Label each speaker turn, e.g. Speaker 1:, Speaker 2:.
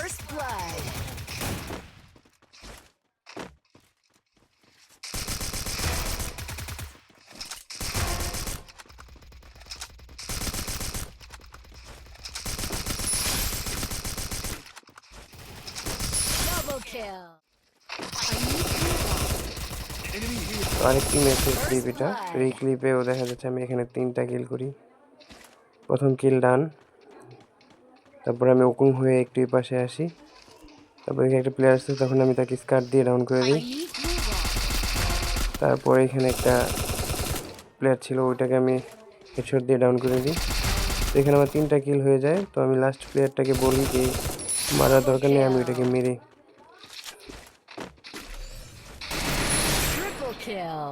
Speaker 1: First blood. Double kill.
Speaker 2: আরেকটি ম্যাচের clip এটা। তো এই ক্লিপেও দেখা যাচ্ছে আমি এখানে 3টা কিল করি। প্রথম কিল ডান। তারপর আমি ওকুং হয়ে একটু এই পাশে আসি। তারপর এখানে একটা প্লেয়ার আসছে, তখন আমি তাকে স্কার্ট দিয়ে ডাউন করে দিই। তারপর এখানে একটা প্লেয়ার ছিল, ওইটাকে আমি হেডশট দিয়ে ডাউন করে দিই। তো এখানে আমার 3টা কিল হয়ে যায়। তো আমি লাস্ট প্লেয়ারটাকে বলি যে মারার দরকার নেই, আমি ওইটাকে মেরে
Speaker 1: Triple kill.